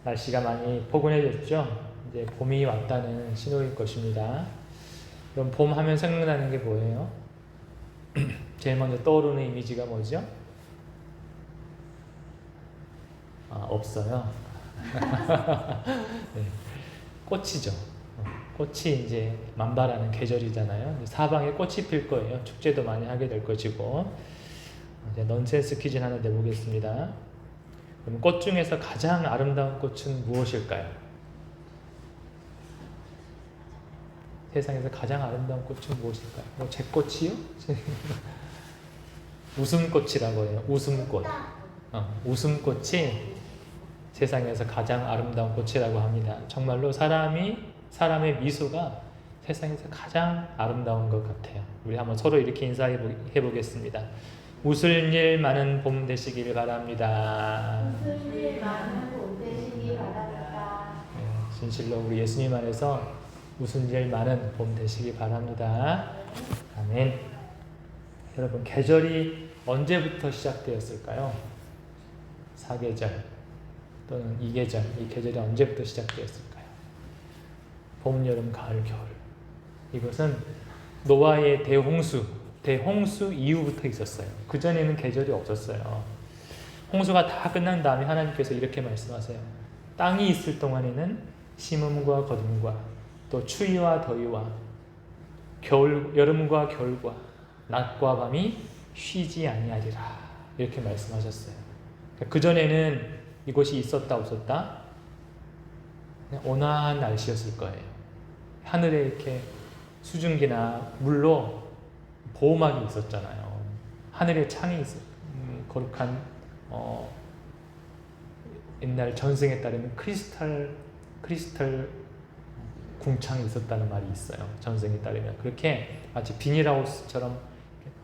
날씨가 많이 포근해졌죠. 이제 봄이 왔다는 신호일 것입니다. 그럼 봄 하면 생각나는 게 뭐예요? 제일 먼저 떠오르는 이미지가 뭐죠? 없어요. 네, 꽃이죠. 꽃이 이제 만발하는 계절이잖아요. 사방에 꽃이 필 거예요. 축제도 많이 하게 될 것이고. 이제 넌센스 퀴즈 하나 내보겠습니다. 그럼 꽃 중에서 가장 아름다운 꽃은 무엇일까요? 세상에서 가장 아름다운 꽃은 무엇일까요? 제 꽃이요? 웃음꽃이라고 해요. 웃음꽃. 웃음꽃이 세상에서 가장 아름다운 꽃이라고 합니다. 정말로 사람의 미소가 세상에서 가장 아름다운 것 같아요. 우리 한번 서로 이렇게 인사해 보겠습니다. 웃을 일 많은 봄 되시길 바랍니다. 웃을 일 많은 봄 되시길 바랍니다. 네, 진실로 우리 예수님 안에서 웃을 일 많은 봄 되시길 바랍니다. 아멘. 여러분, 계절이 언제부터 시작되었을까요? 사계절 또는 이계절, 이 계절이 언제부터 시작되었을까요? 봄, 여름, 가을, 겨울. 이것은 노아의 대홍수 이후부터 있었어요. 그전에는 계절이 없었어요. 홍수가 다 끝난 다음에 하나님께서 이렇게 말씀하세요. 땅이 있을 동안에는 심음과 거둠과 또 추위와 더위와 여름과 겨울과 낮과 밤이 쉬지 아니하리라. 이렇게 말씀하셨어요. 그전에는 이곳이 있었다 없었다? 그냥 온화한 날씨였을 거예요. 하늘에 이렇게 수증기나 물로 보호막이 있었잖아요. 하늘에 창이 거룩한 옛날 전승에 따르면 크리스탈 궁창이 있었다는 말이 있어요. 전승에 따르면 그렇게 마치 비닐하우스처럼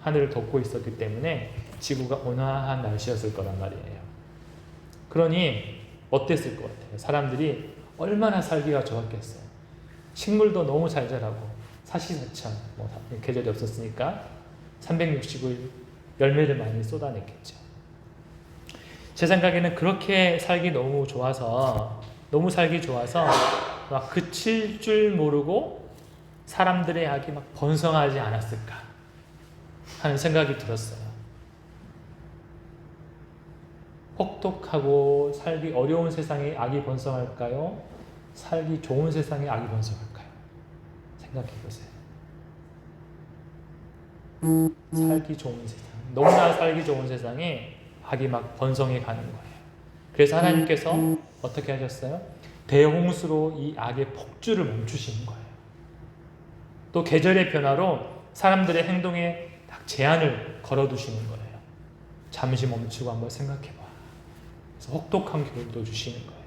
하늘을 덮고 있었기 때문에 지구가 온화한 날씨였을 거란 말이에요. 그러니 어땠을 것 같아요? 사람들이 얼마나 살기가 좋았겠어요. 식물도 너무 잘 자라고 사시사철 계절이 없었으니까 365일 열매를 많이 쏟아냈겠죠. 제 생각에는 그렇게 살기 너무 살기 좋아서 막 그칠 줄 모르고 사람들의 악이 막 번성하지 않았을까 하는 생각이 들었어요. 혹독하고 살기 어려운 세상에 악이 번성할까요? 살기 좋은 세상에 악이 번성할까요? 생각해 보세요. 살기 좋은 세상, 너무나 살기 좋은 세상에 악이 막 번성해 가는 거예요. 그래서 하나님께서 어떻게 하셨어요? 대홍수로 이 악의 폭주를 멈추시는 거예요. 또 계절의 변화로 사람들의 행동에 딱 제한을 걸어두시는 거예요. 잠시 멈추고 한번 생각해봐. 그래서 혹독한 겨울도 주시는 거예요.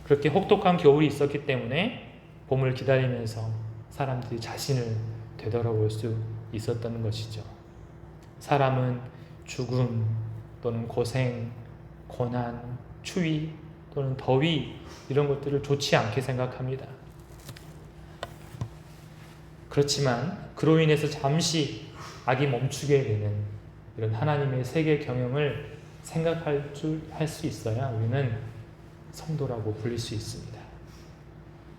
그렇게 혹독한 겨울이 있었기 때문에 봄을 기다리면서 사람들이 자신을 되돌아볼 수 있었다는 것이죠. 사람은 죽음 또는 고생, 고난, 추위 또는 더위 이런 것들을 좋지 않게 생각합니다. 그렇지만 그로 인해서 잠시 악이 멈추게 되는 이런 하나님의 세계 경영을 생각할 수 있어야 우리는 성도라고 불릴 수 있습니다.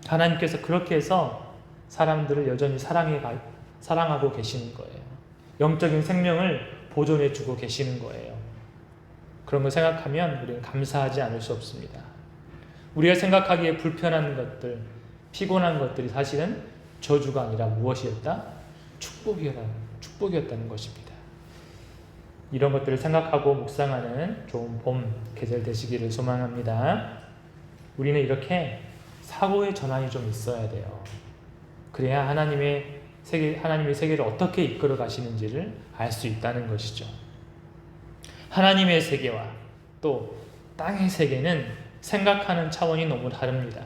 하나님께서 그렇게 해서 사람들을 여전히 사랑하고 계시는 거예요. 영적인 생명을 보존해주고 계시는 거예요. 그런 걸 생각하면 우리는 감사하지 않을 수 없습니다. 우리가 생각하기에 불편한 것들, 피곤한 것들이 사실은 저주가 아니라 무엇이었다? 축복이었다는 것입니다. 이런 것들을 생각하고 묵상하는 좋은 봄 계절 되시기를 소망합니다. 우리는 이렇게 사고의 전환이 좀 있어야 돼요. 그래야 하나님의 세계를 어떻게 이끌어 가시는지를 알 수 있다는 것이죠. 하나님의 세계와 또 땅의 세계는 생각하는 차원이 너무 다릅니다.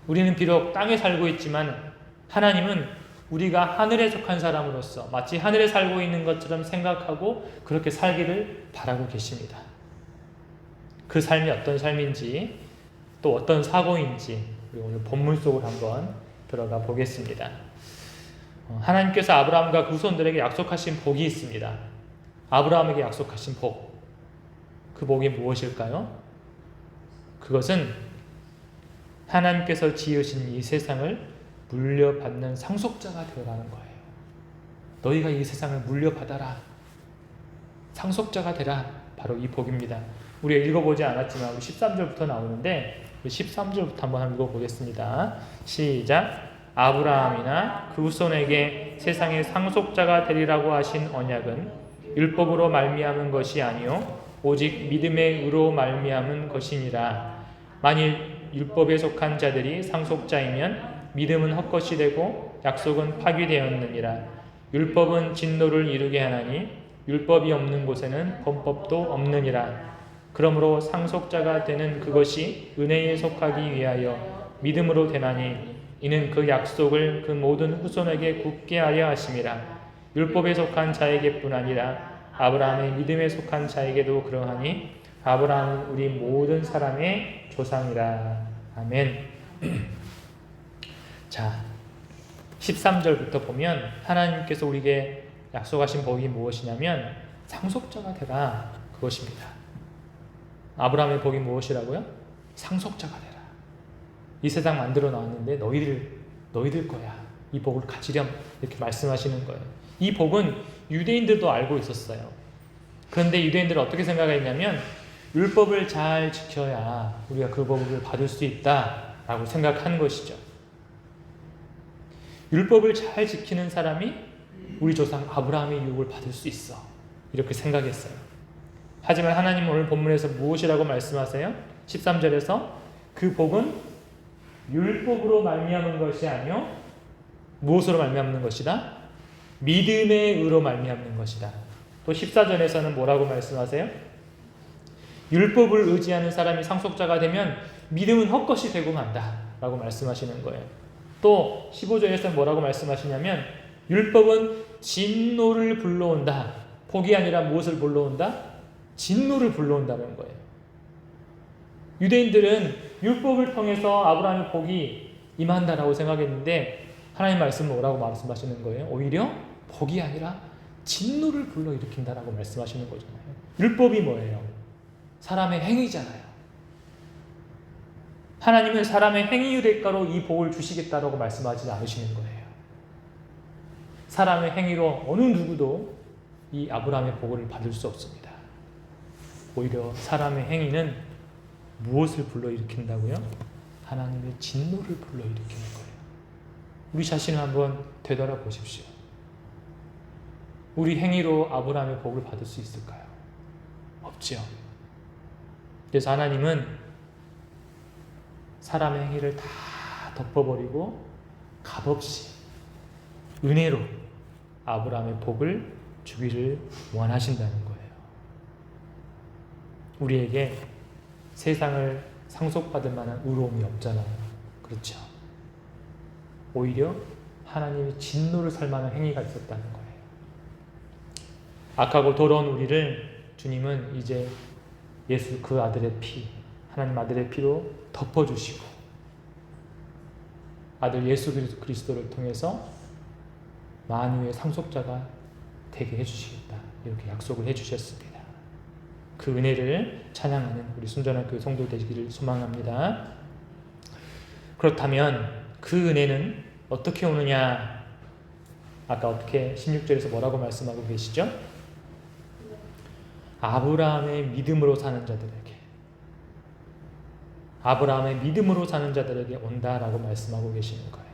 우리는 비록 땅에 살고 있지만 하나님은 우리가 하늘에 속한 사람으로서 마치 하늘에 살고 있는 것처럼 생각하고 그렇게 살기를 바라고 계십니다. 그 삶이 어떤 삶인지 또 어떤 사고인지 우리 오늘 본문 속으로 한번 들어가 보겠습니다. 하나님께서 아브라함과 그 후손들에게 약속하신 복이 있습니다. 아브라함에게 약속하신 복. 그 복이 무엇일까요? 그것은 하나님께서 지으신 이 세상을 물려받는 상속자가 되어가는 거예요. 너희가 이 세상을 물려받아라. 상속자가 되라. 바로 이 복입니다. 우리가 읽어보지 않았지만 우리 13절부터 나오는데 13절부터 한번 읽어보겠습니다. 시작. 아브라함이나 그 후손에게 세상의 상속자가 되리라고 하신 언약은 율법으로 말미암은 것이 아니요 오직 믿음의 의로 말미암은 것이니라. 만일 율법에 속한 자들이 상속자이면 믿음은 헛것이 되고 약속은 파기되었느니라. 율법은 진노를 이루게 하나니 율법이 없는 곳에는 범법도 없느니라. 그러므로 상속자가 되는 그것이 은혜에 속하기 위하여 믿음으로 되나니 이는 그 약속을 그 모든 후손에게 굳게 하려 하심이라. 율법에 속한 자에게뿐 아니라 아브라함의 믿음에 속한 자에게도 그러하니 아브라함은 우리 모든 사람의 조상이라. 아멘. 자, 13절부터 보면 하나님께서 우리에게 약속하신 복이 무엇이냐면 상속자가 되라. 그것입니다. 아브라함의 복이 무엇이라고요? 상속자가 되라. 이 세상 만들어 놨는데 너희들 거야. 이 복을 가지렴. 이렇게 말씀하시는 거예요. 이 복은 유대인들도 알고 있었어요. 그런데 유대인들은 어떻게 생각했냐면 율법을 잘 지켜야 우리가 그 복을 받을 수 있다라고 생각한 것이죠. 율법을 잘 지키는 사람이 우리 조상 아브라함의 유업을 받을 수 있어. 이렇게 생각했어요. 하지만 하나님은 오늘 본문에서 무엇이라고 말씀하세요? 13절에서 그 복은 율법으로 말미암은 것이 아니요 무엇으로 말미암는 것이다? 믿음의 의로 말미암는 것이다. 또 14절에서는 뭐라고 말씀하세요? 율법을 의지하는 사람이 상속자가 되면 믿음은 헛것이 되고 만다 라고 말씀하시는 거예요. 또 15절에서는 뭐라고 말씀하시냐면 율법은 진노를 불러온다. 복이 아니라 무엇을 불러온다? 진노를 불러온다는 거예요. 유대인들은 율법을 통해서 아브라함의 복이 임한다라고 생각했는데 하나님 말씀은 뭐라고 말씀하시는 거예요? 오히려 복이 아니라 진노를 불러일으킨다라고 말씀하시는 거잖아요. 율법이 뭐예요? 사람의 행위잖아요. 하나님은 사람의 행위의 대가로 이 복을 주시겠다라고 말씀하지 않으시는 거예요. 사람의 행위로 어느 누구도 이 아브라함의 복을 받을 수 없습니다. 오히려 사람의 행위는 무엇을 불러일으킨다고요? 하나님의 진노를 불러일으키는 거예요. 우리 자신을 한번 되돌아보십시오. 우리 행위로 아브라함의 복을 받을 수 있을까요? 없죠. 그래서 하나님은 사람의 행위를 다 덮어버리고 값없이 은혜로 아브라함의 복을 주기를 원하신다는 거예요. 우리에게 세상을 상속받을 만한 의로움이 없잖아요. 그렇죠? 오히려 하나님의 진노를 살 만한 행위가 있었다는 거예요. 악하고 더러운 우리를 주님은 이제 예수 그 아들의 피, 하나님 아들의 피로 덮어주시고 아들 예수 그리스도를 통해서 만유의 상속자가 되게 해주시겠다. 이렇게 약속을 해주셨습니다. 그 은혜를 찬양하는 우리 순전한 그 성도 되시기를 소망합니다. 그렇다면 그 은혜는 어떻게 오느냐? 아까 어떻게 16절에서 뭐라고 말씀하고 계시죠? 아브라함의 믿음으로 사는 자들에게, 아브라함의 믿음으로 사는 자들에게 온다라고 말씀하고 계시는 거예요.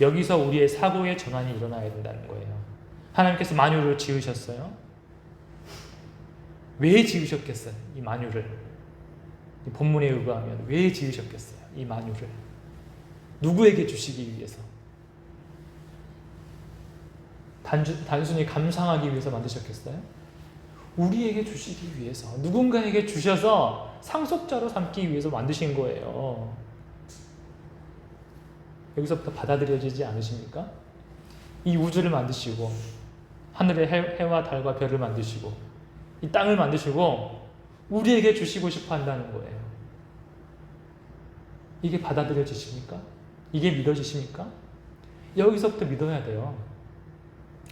여기서 우리의 사고의 전환이 일어나야 된다는 거예요. 하나님께서 만유를 지으셨어요. 왜 지으셨겠어요? 이 만유를. 이 본문에 의거하면 왜 지으셨겠어요? 이 만유를. 누구에게 주시기 위해서? 단순히 감상하기 위해서 만드셨겠어요? 우리에게 주시기 위해서, 누군가에게 주셔서 상속자로 삼기 위해서 만드신 거예요. 여기서부터 받아들여지지 않으십니까? 이 우주를 만드시고 하늘의 해와 달과 별을 만드시고 이 땅을 만드시고 우리에게 주시고 싶어 한다는 거예요. 이게 받아들여지십니까? 이게 믿어지십니까? 여기서부터 믿어야 돼요.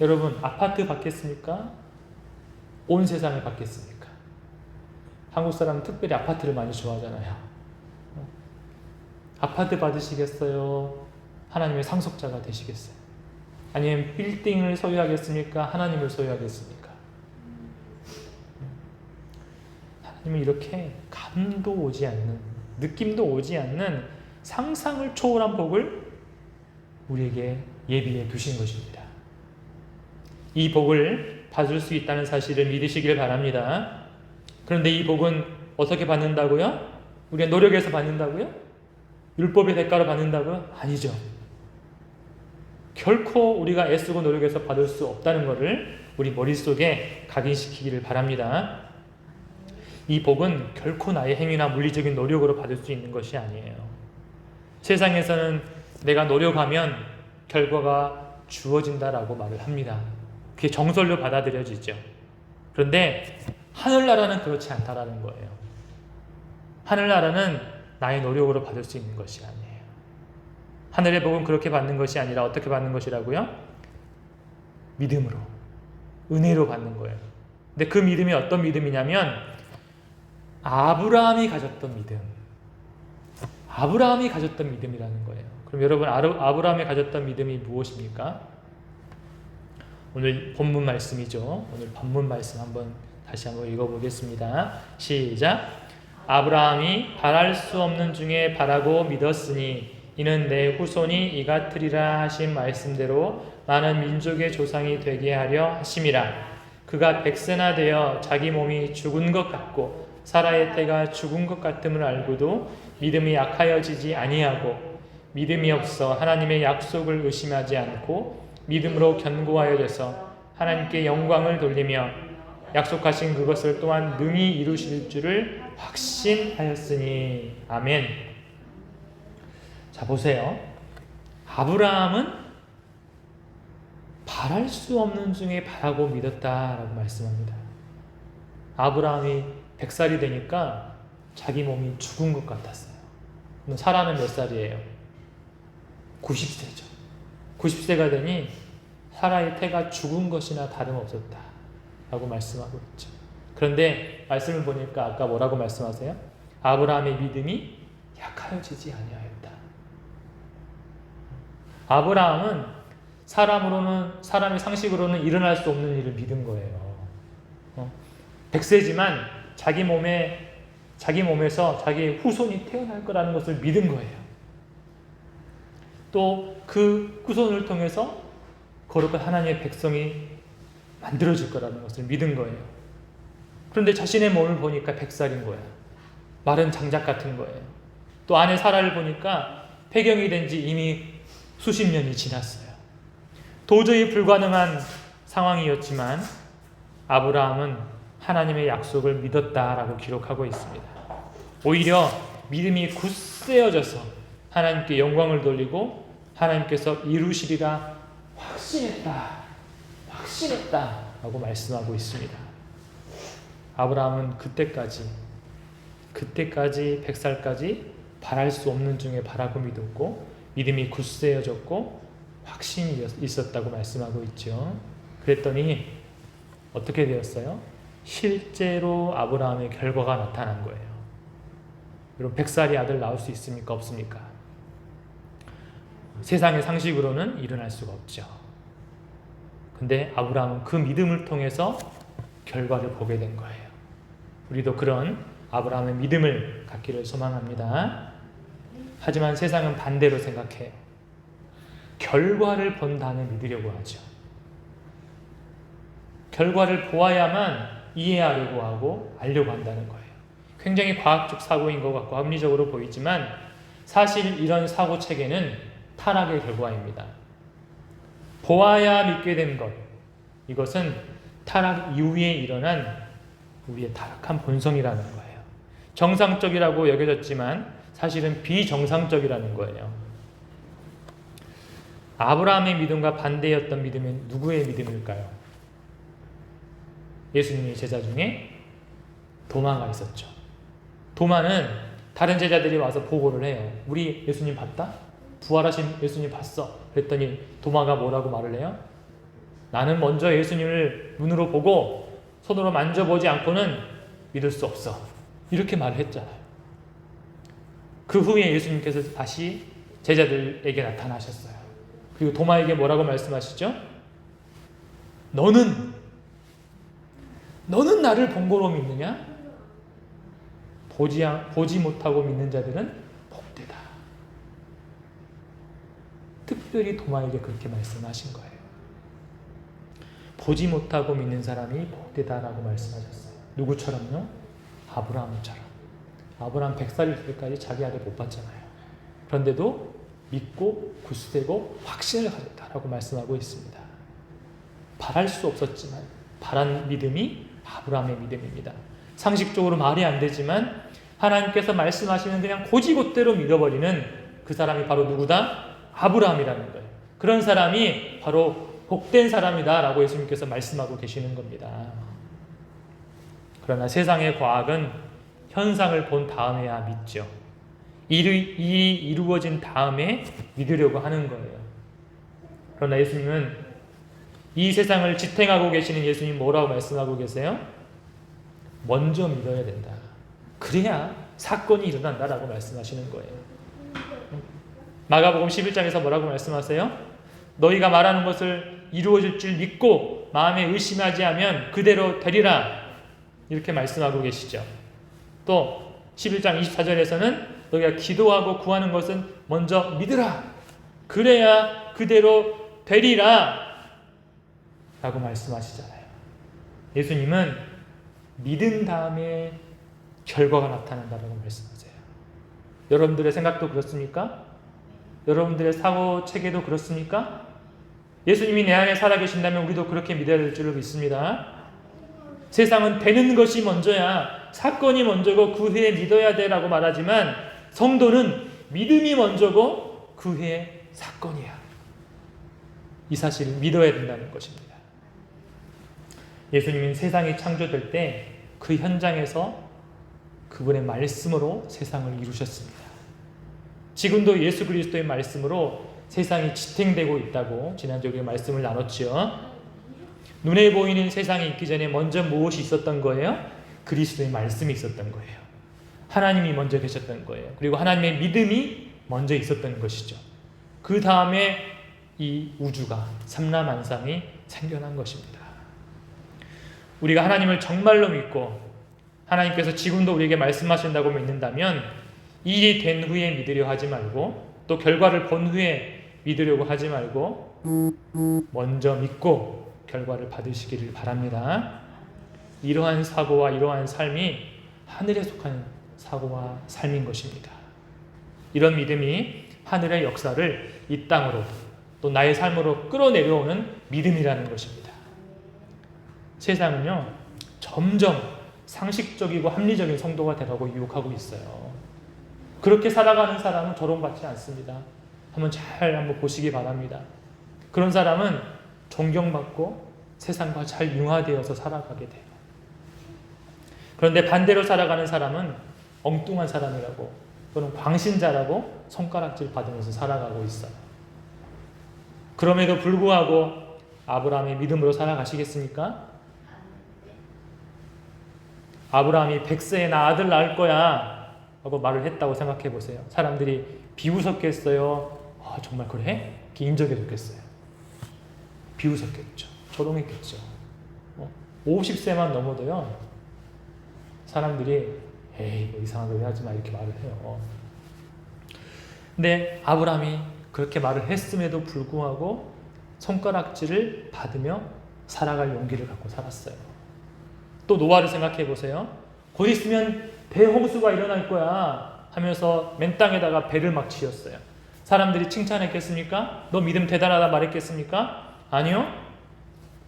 여러분, 아파트 받겠습니까? 온 세상을 받겠습니까? 한국 사람은 특별히 아파트를 많이 좋아하잖아요. 아파트 받으시겠어요? 하나님의 상속자가 되시겠어요? 아니면 빌딩을 소유하겠습니까? 하나님을 소유하겠습니까? 하나님은 이렇게 감도 오지 않는, 느낌도 오지 않는 상상을 초월한 복을 우리에게 예비해 두신 것입니다. 이 복을 받을 수 있다는 사실을 믿으시길 바랍니다. 그런데 이 복은 어떻게 받는다고요? 우리가 노력해서 받는다고요? 율법의 대가로 받는다고요? 아니죠. 결코 우리가 애쓰고 노력해서 받을 수 없다는 것을 우리 머릿속에 각인시키기를 바랍니다. 이 복은 결코 나의 행위나 물리적인 노력으로 받을 수 있는 것이 아니에요. 세상에서는 내가 노력하면 결과가 주어진다라고 말을 합니다. 그게 정설로 받아들여지죠. 그런데 하늘나라는 그렇지 않다라는 거예요. 하늘나라는 나의 노력으로 받을 수 있는 것이 아니에요. 하늘의 복은 그렇게 받는 것이 아니라 어떻게 받는 것이라고요? 믿음으로, 은혜로 받는 거예요. 근데 그 믿음이 어떤 믿음이냐면 아브라함이 가졌던 믿음. 아브라함이 가졌던 믿음이라는 거예요. 그럼 여러분, 아브라함이 가졌던 믿음이 무엇입니까? 오늘 본문 말씀이죠. 오늘 본문 말씀 다시 한번 읽어보겠습니다. 시작. 아브라함이 바랄 수 없는 중에 바라고 믿었으니 이는 내 후손이 이 같으리라 하신 말씀대로 많은 민족의 조상이 되게 하려 하심이라. 그가 100세나 되어 자기 몸이 죽은 것 같고 사라의 때가 죽은 것 같음을 알고도 믿음이 약하여지지 아니하고 믿음이 없어 하나님의 약속을 의심하지 않고 믿음으로 견고하여져서 하나님께 영광을 돌리며 약속하신 그것을 또한 능히 이루실 줄을 확신하였으니. 아멘. 자, 보세요. 아브라함은 바랄 수 없는 중에 바라고 믿었다라고 말씀합니다. 아브라함이 100살이 되니까 자기 몸이 죽은 것 같았어요. 사라는 몇 살이에요? 90세죠. 90세가 되니 사라의 태가 죽은 것이나 다름없었다 라고 말씀하고 있죠. 그런데 말씀을 보니까 아까 뭐라고 말씀하세요? 아브라함의 믿음이 약하여지지 아니하였다. 아브라함은 사람의 상식으로는 일어날 수 없는 일을 믿은 거예요. 100세지만 자기 몸에서 자기의 후손이 태어날 거라는 것을 믿은 거예요. 또 그 후손을 통해서 거룩한 하나님의 백성이 만들어질 거라는 것을 믿은 거예요. 그런데 자신의 몸을 보니까 100살인 거야. 마른 장작 같은 거예요. 또 아내 사라를 보니까 폐경이 된 지 이미 수십 년이 지났어요. 도저히 불가능한 상황이었지만 아브라함은 하나님의 약속을 믿었다라고 기록하고 있습니다. 오히려 믿음이 굳세어져서 하나님께 영광을 돌리고 하나님께서 이루시리라 확신했다 라고 말씀하고 있습니다. 아브라함은 그때까지 100살까지 바랄 수 없는 중에 바라고 믿었고 믿음이 굳세어졌고 확신이 있었다고 말씀하고 있죠. 그랬더니 어떻게 되었어요? 실제로 아브라함의 결과가 나타난 거예요. 여러분, 100살이 아들 낳을 수 있습니까? 없습니까? 세상의 상식으로는 일어날 수가 없죠. 근데 아브라함은 그 믿음을 통해서 결과를 보게 된 거예요. 우리도 그런 아브라함의 믿음을 갖기를 소망합니다. 하지만 세상은 반대로 생각해요. 결과를 본 다음에 믿으려고 하죠. 결과를 보아야만 이해하려고 하고 알려고 한다는 거예요. 굉장히 과학적 사고인 것 같고 합리적으로 보이지만 사실 이런 사고 체계는 타락의 결과입니다. 보아야 믿게 된 것, 이것은 타락 이후에 일어난 우리의 타락한 본성이라는 거예요. 정상적이라고 여겨졌지만 사실은 비정상적이라는 거예요. 아브라함의 믿음과 반대였던 믿음은 누구의 믿음일까요? 예수님의 제자 중에 도마가 있었죠. 도마는 다른 제자들이 와서 보고를 해요. 우리 예수님 봤다? 부활하신 예수님 봤어. 그랬더니 도마가 뭐라고 말을 해요? 나는 먼저 예수님을 눈으로 보고 손으로 만져보지 않고는 믿을 수 없어. 이렇게 말을 했잖아요. 그 후에 예수님께서 다시 제자들에게 나타나셨어요. 그리고 도마에게 뭐라고 말씀하시죠? 너는 나를 본 거로 믿느냐? 보지 못하고 믿는 자들은 복되다. 특별히 도마에게 그렇게 말씀하신 거예요. 보지 못하고 믿는 사람이 복되다라고 말씀하셨어요. 누구처럼요? 아브라함처럼. 아브라함 100살이 될 때까지 자기 아들 못 봤잖아요. 그런데도 믿고 굳세고 확신을 가졌다라고 말씀하고 있습니다. 바랄 수 없었지만 바란 믿음이 아브라함의 믿음입니다. 상식적으로 말이 안 되지만 하나님께서 말씀하시면 그냥 고지곳대로 믿어버리는 그 사람이 바로 누구다? 아브라함이라는 거예요. 그런 사람이 바로 복된 사람이다 라고 예수님께서 말씀하고 계시는 겁니다. 그러나 세상의 과학은 현상을 본 다음에야 믿죠. 일이 이루어진 다음에 믿으려고 하는 거예요. 그러나 예수님은 이 세상을 지탱하고 계시는 예수님 뭐라고 말씀하고 계세요? 먼저 믿어야 된다. 그래야 사건이 일어난다라고 말씀하시는 거예요. 마가복음 11장에서 뭐라고 말씀하세요? 너희가 말하는 것을 이루어질 줄 믿고 마음에 의심하지 않으면 그대로 되리라. 이렇게 말씀하고 계시죠. 또 11장 24절에서는 너희가 기도하고 구하는 것은 먼저 믿으라. 그래야 그대로 되리라. 라고 말씀하시잖아요. 예수님은 믿은 다음에 결과가 나타난다고 말씀하세요. 여러분들의 생각도 그렇습니까? 여러분들의 사고 체계도 그렇습니까? 예수님이 내 안에 살아계신다면 우리도 그렇게 믿어야 될 줄로 믿습니다. 세상은 되는 것이 먼저야, 사건이 먼저고 그 후에 믿어야 되라고 말하지만 성도는 믿음이 먼저고 그 후에 사건이야. 이 사실을 믿어야 된다는 것입니다. 예수님은 세상이 창조될 때 그 현장에서 그분의 말씀으로 세상을 이루셨습니다. 지금도 예수 그리스도의 말씀으로 세상이 지탱되고 있다고 지난주에 말씀을 나눴죠. 눈에 보이는 세상이 있기 전에 먼저 무엇이 있었던 거예요? 그리스도의 말씀이 있었던 거예요. 하나님이 먼저 계셨던 거예요. 그리고 하나님의 믿음이 먼저 있었던 것이죠. 그 다음에 이 우주가 삼라만상이 생겨난 것입니다. 우리가 하나님을 정말로 믿고 하나님께서 지금도 우리에게 말씀하신다고 믿는다면 일이 된 후에 믿으려 하지 말고 또 결과를 본 후에 믿으려고 하지 말고 먼저 믿고 결과를 받으시기를 바랍니다. 이러한 사고와 이러한 삶이 하늘에 속한 사고와 삶인 것입니다. 이런 믿음이 하늘의 역사를 이 땅으로 또 나의 삶으로 끌어내려오는 믿음이라는 것입니다. 세상은요 점점 상식적이고 합리적인 성도가 되라고 유혹하고 있어요. 그렇게 살아가는 사람은 조롱받지 않습니다. 한번 보시기 바랍니다. 그런 사람은 존경받고 세상과 잘 융화되어서 살아가게 돼요. 그런데 반대로 살아가는 사람은 엉뚱한 사람이라고 또는 광신자라고 손가락질 받으면서 살아가고 있어요. 그럼에도 불구하고 아브라함의 믿음으로 살아가시겠습니까? 아브라함이 100세에 나 아들 낳을 거야 하고 말을 했다고 생각해 보세요. 사람들이 비웃었겠어요? 정말 그래? 인정해줬겠어요? 비웃었겠죠. 조롱했겠죠. 50세만 넘어도요 사람들이 에이 뭐 이상한 소리 하지 마 이렇게 말을 해요. 근데 아브라함이 그렇게 말을 했음에도 불구하고 손가락질을 받으며 살아갈 용기를 갖고 살았어요. 또 노아를 생각해 보세요. 곧 있으면 대홍수가 일어날 거야 하면서 맨 땅에다가 배를 막 지었어요. 사람들이 칭찬했겠습니까? 너 믿음 대단하다 말했겠습니까? 아니요.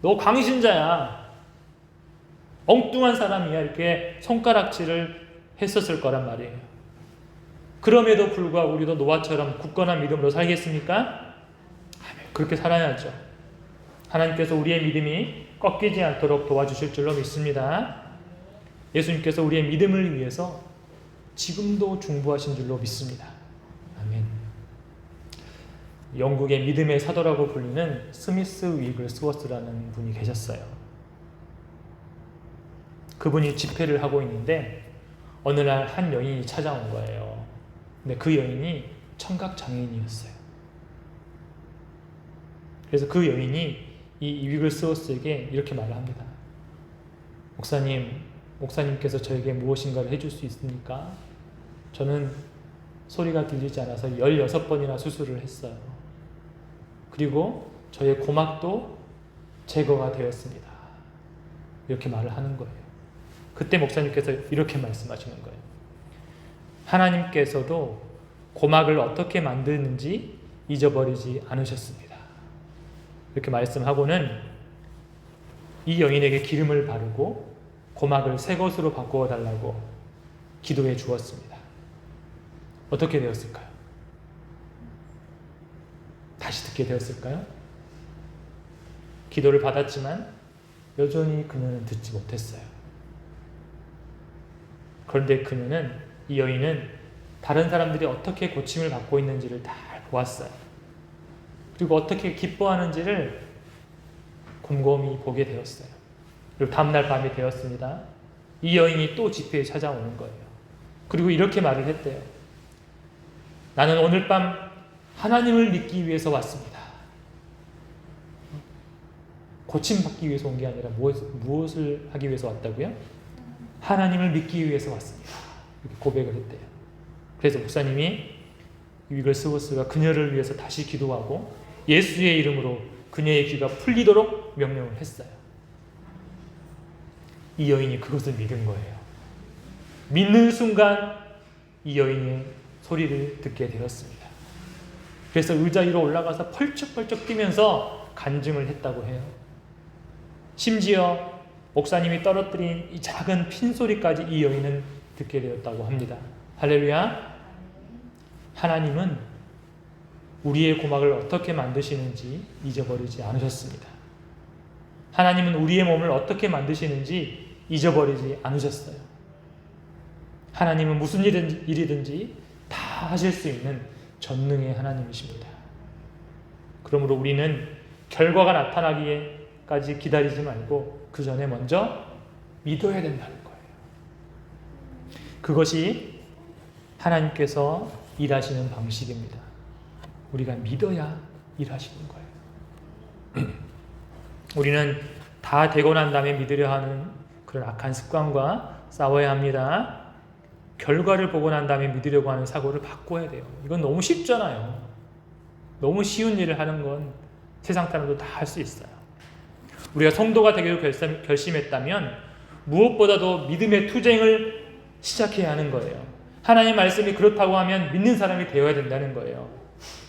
너 광신자야. 엉뚱한 사람이야. 이렇게 손가락질을 했었을 거란 말이에요. 그럼에도 불구하고 우리도 노아처럼 굳건한 믿음으로 살겠습니까? 그렇게 살아야죠. 하나님께서 우리의 믿음이 꺾이지 않도록 도와주실 줄로 믿습니다. 예수님께서 우리의 믿음을 위해서 지금도 중보하신 줄로 믿습니다. 아멘. 영국의 믿음의 사도라고 불리는 스미스 위글스워스라는 분이 계셨어요. 그분이 집회를 하고 있는데 어느 날 한 여인이 찾아온 거예요. 근데 그 여인이 청각 장애인이었어요. 그래서 그 여인이 이 위글스워스에게 이렇게 말을 합니다. 목사님께서 저에게 무엇인가를 해줄 수 있습니까? 저는 소리가 들리지 않아서 16번이나 수술을 했어요. 그리고 저의 고막도 제거가 되었습니다. 이렇게 말을 하는 거예요. 그때 목사님께서 이렇게 말씀하시는 거예요. 하나님께서도 고막을 어떻게 만드는지 잊어버리지 않으셨습니다. 이렇게 말씀하고는 이 여인에게 기름을 바르고 고막을 새 것으로 바꾸어 달라고 기도해 주었습니다. 어떻게 되었을까요? 다시 듣게 되었을까요? 기도를 받았지만 여전히 그녀는 듣지 못했어요. 그런데 이 여인은 다른 사람들이 어떻게 고침을 받고 있는지를 다 보았어요. 그리고 어떻게 기뻐하는지를 곰곰이 보게 되었어요. 그리고 다음날 밤이 되었습니다. 이 여인이 또 집회에 찾아오는 거예요. 그리고 이렇게 말을 했대요. 나는 오늘 밤 하나님을 믿기 위해서 왔습니다. 고침받기 위해서 온 게 아니라 무엇을 하기 위해서 왔다고요? 하나님을 믿기 위해서 왔습니다. 이렇게 고백을 했대요. 그래서 목사님이 위글스워스가 그녀를 위해서 다시 기도하고 예수의 이름으로 그녀의 귀가 풀리도록 명령을 했어요. 이 여인이 그것을 믿은 거예요. 믿는 순간 이 여인의 소리를 듣게 되었습니다. 그래서 의자 위로 올라가서 펄쩍펄쩍 뛰면서 간증을 했다고 해요. 심지어 목사님이 떨어뜨린 이 작은 핀소리까지 이 여인은 듣게 되었다고 합니다. 할렐루야. 하나님은 우리의 고막을 어떻게 만드시는지 잊어버리지 않으셨습니다. 하나님은 우리의 몸을 어떻게 만드시는지 잊어버리지 않으셨어요. 하나님은 무슨 일이든지 다 하실 수 있는 전능의 하나님이십니다. 그러므로 우리는 결과가 나타나기까지 기다리지 말고 그 전에 먼저 믿어야 된다는 거예요. 그것이 하나님께서 일하시는 방식입니다. 우리가 믿어야 일하시는 거예요. 우리는 다 되고 난 다음에 믿으려 하는 그런 악한 습관과 싸워야 합니다. 결과를 보고 난 다음에 믿으려고 하는 사고를 바꿔야 돼요. 이건 너무 쉽잖아요. 너무 쉬운 일을 하는 건 세상 사람도 다 할 수 있어요. 우리가 성도가 되기로 결심했다면 무엇보다도 믿음의 투쟁을 시작해야 하는 거예요. 하나님의 말씀이 그렇다고 하면 믿는 사람이 되어야 된다는 거예요.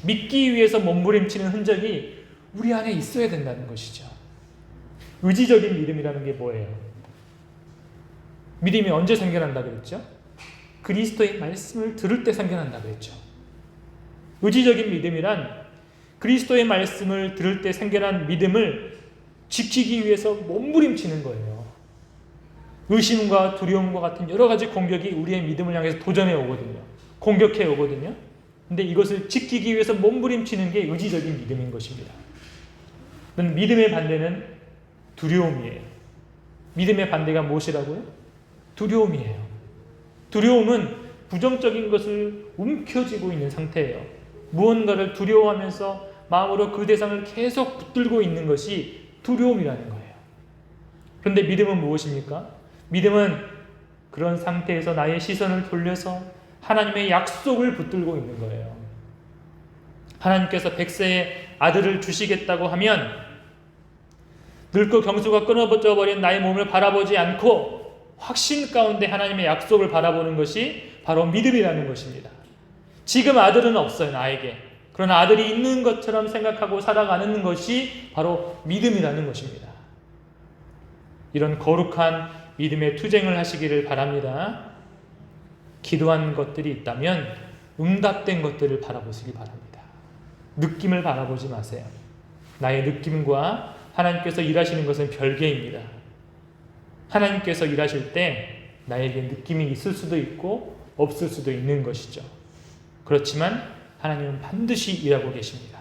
믿기 위해서 몸부림치는 흔적이 우리 안에 있어야 된다는 것이죠. 의지적인 믿음이라는 게 뭐예요? 믿음이 언제 생겨난다 그랬죠? 그리스도의 말씀을 들을 때 생겨난다 그랬죠. 의지적인 믿음이란 그리스도의 말씀을 들을 때 생겨난 믿음을 지키기 위해서 몸부림치는 거예요. 의심과 두려움과 같은 여러 가지 공격이 우리의 믿음을 향해서 도전해 오거든요. 공격해 오거든요. 근데 이것을 지키기 위해서 몸부림치는 게 의지적인 믿음인 것입니다. 믿음의 반대는 두려움이에요. 믿음의 반대가 무엇이라고요? 두려움이에요. 두려움은 부정적인 것을 움켜쥐고 있는 상태예요. 무언가를 두려워하면서 마음으로 그 대상을 계속 붙들고 있는 것이 두려움이라는 거예요. 그런데 믿음은 무엇입니까? 믿음은 그런 상태에서 나의 시선을 돌려서 하나님의 약속을 붙들고 있는 거예요. 하나님께서 100세의 아들을 주시겠다고 하면 늙고 경수가 끊어져 버린 나의 몸을 바라보지 않고 확신 가운데 하나님의 약속을 바라보는 것이 바로 믿음이라는 것입니다. 지금 아들은 없어요, 나에게. 그러나 아들이 있는 것처럼 생각하고 살아가는 것이 바로 믿음이라는 것입니다. 이런 거룩한 믿음의 투쟁을 하시기를 바랍니다. 기도한 것들이 있다면 응답된 것들을 바라보시기 바랍니다. 느낌을 바라보지 마세요. 나의 느낌과 하나님께서 일하시는 것은 별개입니다. 하나님께서 일하실 때 나에게 느낌이 있을 수도 있고 없을 수도 있는 것이죠. 그렇지만 하나님은 반드시 일하고 계십니다.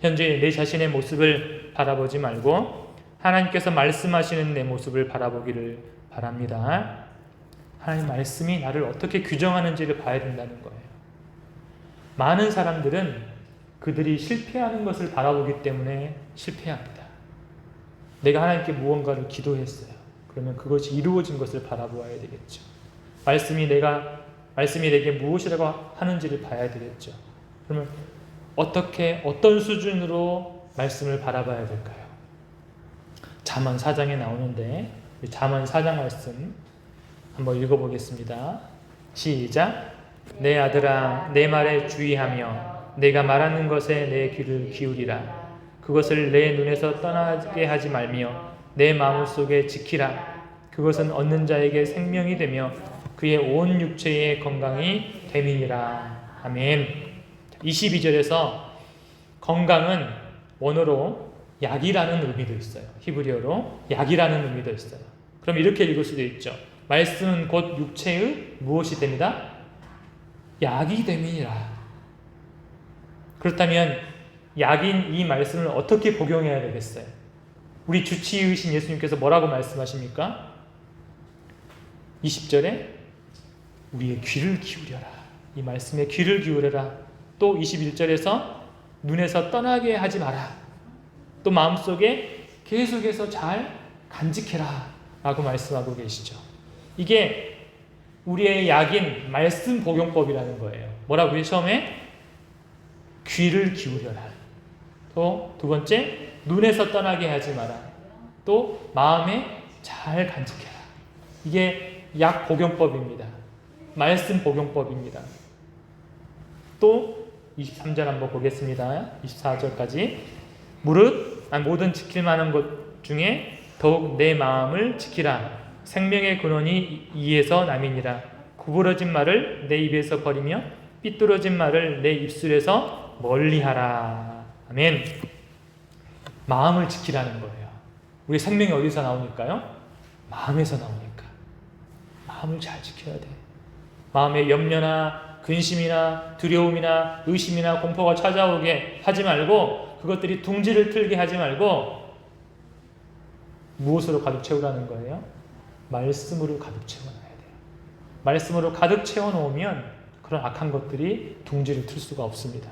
현재 내 자신의 모습을 바라보지 말고 하나님께서 말씀하시는 내 모습을 바라보기를 바랍니다. 하나님 말씀이 나를 어떻게 규정하는지를 봐야 된다는 거예요. 많은 사람들은 그들이 실패하는 것을 바라보기 때문에 실패합니다. 내가 하나님께 무언가를 기도했어요. 그러면 그것이 이루어진 것을 바라보아야 되겠죠. 말씀이 내게 무엇이라고 하는지를 봐야 되겠죠. 그러면 어떤 수준으로 말씀을 바라봐야 될까요? 잠언 4장에 나오는데 잠언 4장 말씀 한번 읽어보겠습니다. 시작. 내 아들아 내 말에 주의하며 내가 말하는 것에 내 귀를 기울이라. 그것을 내 눈에서 떠나게 하지 말며 내 마음속에 지키라. 그것은 얻는 자에게 생명이 되며 그의 온 육체의 건강이 됨이니라. 아멘. 22절에서 건강은 원어로 약이라는 의미도 있어요. 히브리어로 약이라는 의미도 있어요. 그럼 이렇게 읽을 수도 있죠. 말씀은 곧 육체의 무엇이 됩니다? 약이 됨이니라. 그렇다면 약인 이 말씀을 어떻게 복용해야 되겠어요? 우리 주치의신 예수님께서 뭐라고 말씀하십니까? 20절에 우리의 귀를 기울여라. 이 말씀에 귀를 기울여라. 또 21절에서 눈에서 떠나게 하지 마라. 또 마음속에 계속해서 잘 간직해라 라고 말씀하고 계시죠. 이게 우리의 약인 말씀 복용법이라는 거예요. 뭐라고요? 처음에 귀를 기울여라. 또 두 번째 눈에서 떠나게 하지 마라. 또 마음에 잘 간직해라. 이게 약 복용법입니다. 말씀 복용법입니다. 또 23절 한번 보겠습니다. 24절까지 무릇 모든 지킬 만한 것 중에 더욱 내 마음을 지키라. 생명의 근원이 이에서 남이니라. 구부러진 말을 내 입에서 버리며 삐뚤어진 말을 내 입술에서 멀리하라. 아멘. 마음을 지키라는 거예요. 우리 생명이 어디서 나오니까요? 마음에서 나오니까. 마음을 잘 지켜야 돼. 마음에 염려나 근심이나 두려움이나 의심이나 공포가 찾아오게 하지 말고, 그것들이 둥지를 틀게 하지 말고 무엇으로 가득 채우라는 거예요? 말씀으로 가득 채워놔야 돼요. 말씀으로 가득 채워놓으면 그런 악한 것들이 둥지를 틀 수가 없습니다.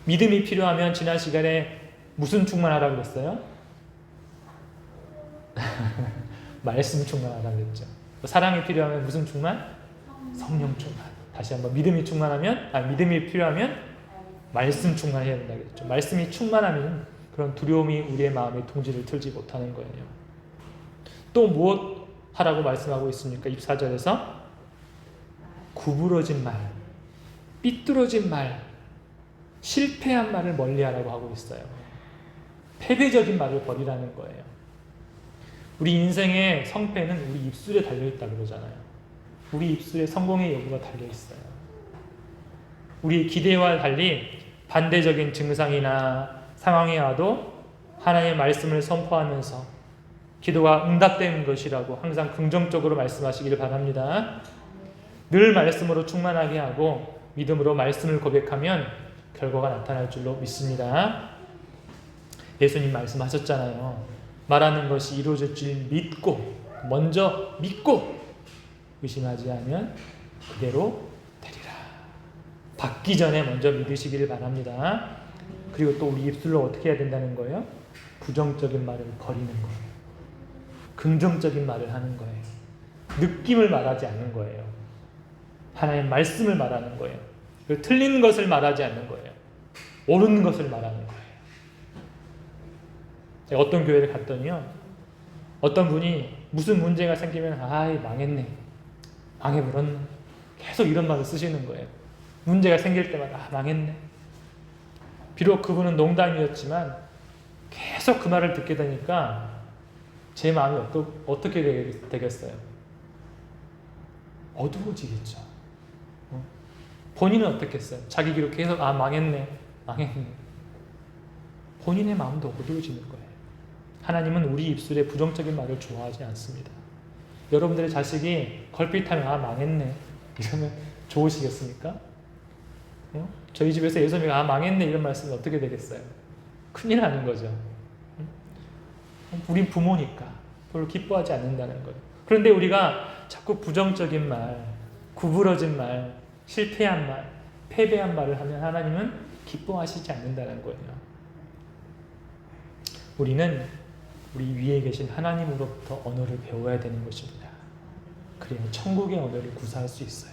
믿음이 필요하면 지난 시간에 무슨 충만하라고 그랬어요? 말씀 충만하라고 그랬죠. 사랑이 필요하면 무슨 충만? 성령 충만. 다시 한번 믿음이 필요하면 말씀 충만해야 된다고 그랬죠. 말씀이 충만하면 그런 두려움이 우리의 마음에 둥지를 틀지 못하는 거예요. 또 무엇 하라고 말씀하고 있습니까? 24절에서 구부러진 말, 삐뚤어진 말, 실패한 말을 멀리하라고 하고 있어요. 패배적인 말을 버리라는 거예요. 우리 인생의 성패는 우리 입술에 달려있다 그러잖아요. 우리 입술에 성공의 여부가 달려있어요. 우리 기대와 달리 반대적인 증상이나 상황이 와도 하나님의 말씀을 선포하면서 기도가 응답된 것이라고 항상 긍정적으로 말씀하시기를 바랍니다. 늘 말씀으로 충만하게 하고 믿음으로 말씀을 고백하면 결과가 나타날 줄로 믿습니다. 예수님 말씀하셨잖아요. 말하는 것이 이루어질 줄 믿고, 먼저 믿고 의심하지 않으면 그대로 되리라. 받기 전에 먼저 믿으시기를 바랍니다. 그리고 또 우리 입술로 어떻게 해야 된다는 거예요? 부정적인 말을 버리는 거예요. 긍정적인 말을 하는 거예요. 느낌을 말하지 않는 거예요. 하나님의 말씀을 말하는 거예요. 그리고 틀린 것을 말하지 않는 거예요. 옳은 것을 말하는 거예요. 제가 어떤 교회를 갔더니요, 어떤 분이 무슨 문제가 생기면 아이 망했네, 망해버렸네, 계속 이런 말을 쓰시는 거예요. 문제가 생길 때마다 망했네. 비록 그분은 농담이었지만 계속 그 말을 듣게 되니까 제 마음이 어떻게 되겠어요? 어두워지겠죠. 본인은 어떻겠어요? 자기 귀로 계속 망했네. 본인의 마음도 어두워지는 거예요. 하나님은 우리 입술에 부정적인 말을 좋아하지 않습니다. 여러분들의 자식이 걸핏하면 망했네 이러면 좋으시겠습니까? 저희 집에서 예수님이 망했네 이런 말씀이 어떻게 되겠어요? 큰일 나는 거죠. 우린 부모니까 별로 기뻐하지 않는다는 거예요. 그런데 우리가 자꾸 부정적인 말, 구부러진 말, 실패한 말 패배한 말을 하면 하나님은 기뻐하시지 않는다는 거예요. 우리는 우리 위에 계신 하나님으로부터 언어를 배워야 되는 것입니다. 그래야 천국의 언어를 구사할 수 있어요.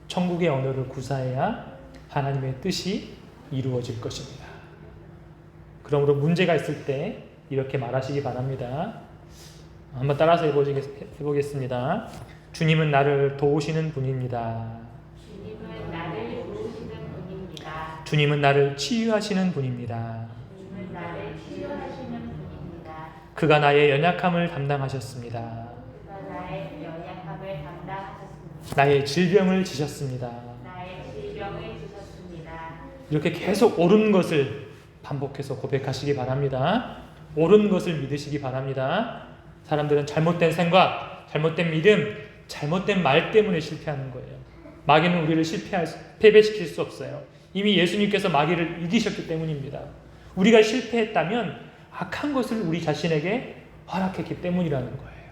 천국의 언어를 구사해야 하나님의 뜻이 이루어질 것입니다. 그러므로 문제가 있을 때 이렇게 말하시기 바랍니다. 한번 따라서 해보겠습니다. 주님은 나를 도우시는 분입니다. 주님은 나를 도우시는 분입니다. 주님은 나를 치유하시는 분입니다. 주님은 나를 치유하시는 분입니다. 그가 나의 연약함을 담당하셨습니다. 그가 나의 연약함을 담당하셨습니다. 나의 질병을 지셨습니다. 나의 질병을 주셨습니다. 이렇게 계속 옳은 것을 반복해서 고백하시기 바랍니다. 옳은 것을 믿으시기 바랍니다. 사람들은 잘못된 생각, 잘못된 믿음, 잘못된 말 때문에 실패하는 거예요. 마귀는 우리를 패배시킬 수 없어요. 이미 예수님께서 마귀를 이기셨기 때문입니다. 우리가 실패했다면 악한 것을 우리 자신에게 허락했기 때문이라는 거예요.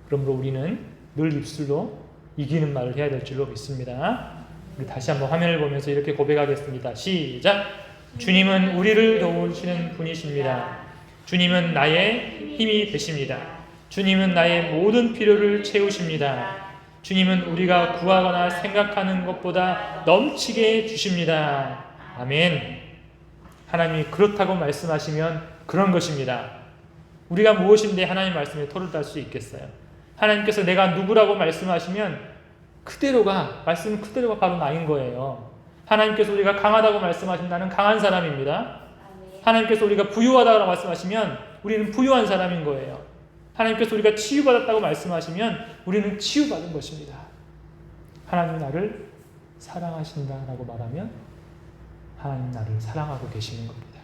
그러므로 우리는 늘 입술로 이기는 말을 해야 될 줄로 믿습니다. 우리 다시 한번 화면을 보면서 이렇게 고백하겠습니다. 시작! 주님은 우리를 도우시는 분이십니다. 주님은 나의 힘이 되십니다. 주님은 나의 모든 필요를 채우십니다. 주님은 우리가 구하거나 생각하는 것보다 넘치게 주십니다. 아멘. 하나님이 그렇다고 말씀하시면 그런 것입니다. 우리가 무엇인데 하나님 말씀에 토를 달 수 있겠어요? 하나님께서 내가 누구라고 말씀하시면 말씀 그대로가 바로 나인 거예요. 하나님께서 우리가 강하다고 말씀하시면 나는 강한 사람입니다. 하나님께서 우리가 부유하다고 말씀하시면 우리는 부유한 사람인 거예요. 하나님께서 우리가 치유받았다고 말씀하시면 우리는 치유받은 것입니다. 하나님 나를 사랑하신다라고 말하면 하나님 나를 사랑하고 계시는 겁니다.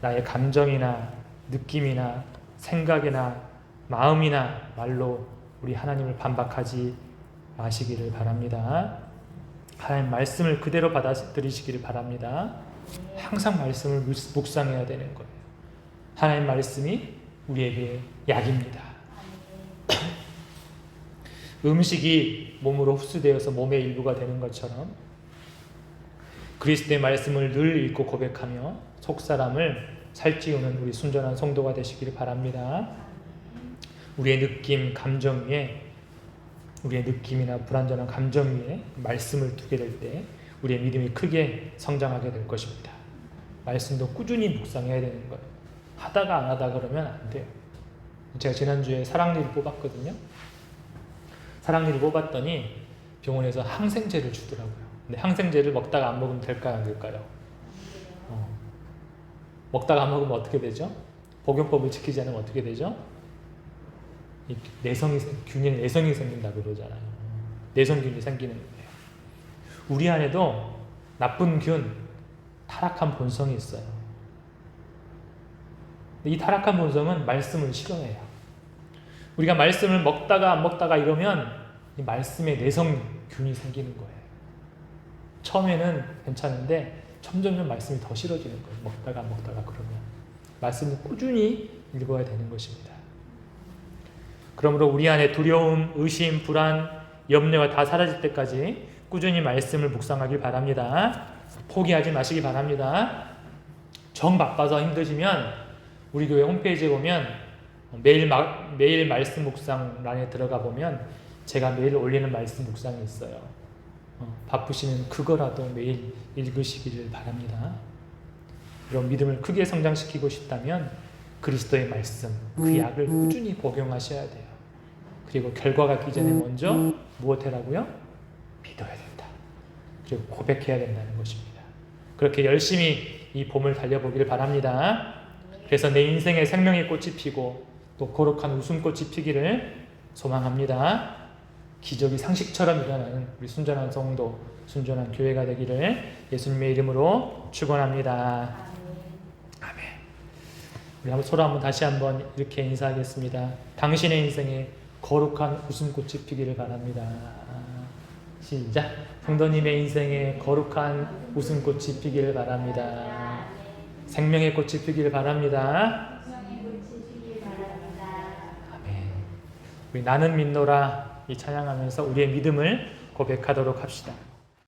나의 감정이나 느낌이나 생각이나 마음이나 말로 우리 하나님을 반박하지 마시기를 바랍니다. 하나님 말씀을 그대로 받아들이시기를 바랍니다. 항상 말씀을 묵상해야 되는 거예요. 하나님 말씀이 우리에게 약입니다. 음식이 몸으로 흡수되어서 몸의 일부가 되는 것처럼 그리스도의 말씀을 늘 읽고 고백하며 속사람을 살찌우는 우리 순전한 성도가 되시기를 바랍니다. 우리의 느낌, 감정 위에 우리의 느낌이나 불완전한 감정 위에 말씀을 두게 될 때 우리의 믿음이 크게 성장하게 될 것입니다. 말씀도 꾸준히 묵상해야 되는 거예요. 하다가 안 하다 그러면 안 돼요. 제가 지난주에 사랑니를 뽑았거든요. 사랑니를 뽑았더니 병원에서 항생제를 주더라고요. 근데 항생제를 먹다가 안 먹으면 될까요? 안 될까요? 먹다가 안 먹으면 어떻게 되죠? 복용법을 지키지 않으면 어떻게 되죠? 균에 내성이 생긴다 그러잖아요. 내성균이 생기는 거예요. 우리 안에도 나쁜 균, 타락한 본성이 있어요. 이 타락한 본성은 말씀을 싫어해요. 우리가 말씀을 먹다가 안 먹다가 이러면 이 말씀에 내성균이 생기는 거예요. 처음에는 괜찮은데 점점 말씀이 더 싫어지는 거예요. 먹다가 안 먹다가 그러면. 말씀을 꾸준히 읽어야 되는 것입니다. 그러므로 우리 안에 두려움, 의심, 불안, 염려가 다 사라질 때까지 꾸준히 말씀을 묵상하길 바랍니다. 포기하지 마시기 바랍니다. 정 바빠서 힘드시면 우리 교회 홈페이지에 보면 매일 말씀 묵상란에 들어가 보면 제가 매일 올리는 말씀 묵상이 있어요. 바쁘시면 그거라도 매일 읽으시기를 바랍니다. 이런 믿음을 크게 성장시키고 싶다면 그리스도의 말씀, 그 약을 꾸준히 복용하셔야 돼요. 그리고 결과가 있기 전에 먼저 무엇 해라고요? 믿어야 된다. 그리고 고백해야 된다는 것입니다. 그렇게 열심히 이 봄을 달려보기를 바랍니다. 그래서 내 인생에 생명의 꽃이 피고 또 거룩한 웃음꽃이 피기를 소망합니다. 기적이 상식처럼 일어나는 우리 순전한 성도, 순전한 교회가 되기를 예수님의 이름으로 축원합니다. 아멘. 우리 서로 한번 다시 한번 이렇게 인사하겠습니다. 당신의 인생에 거룩한 웃음꽃이 피기를 바랍니다. 시작. 성도님의 인생에 거룩한 웃음꽃이 피기를 바랍니다. 생명의 꽃이 피기를 바랍니다. 아멘. 우리 나는 믿노라 이 찬양하면서 우리의 믿음을 고백하도록 합시다.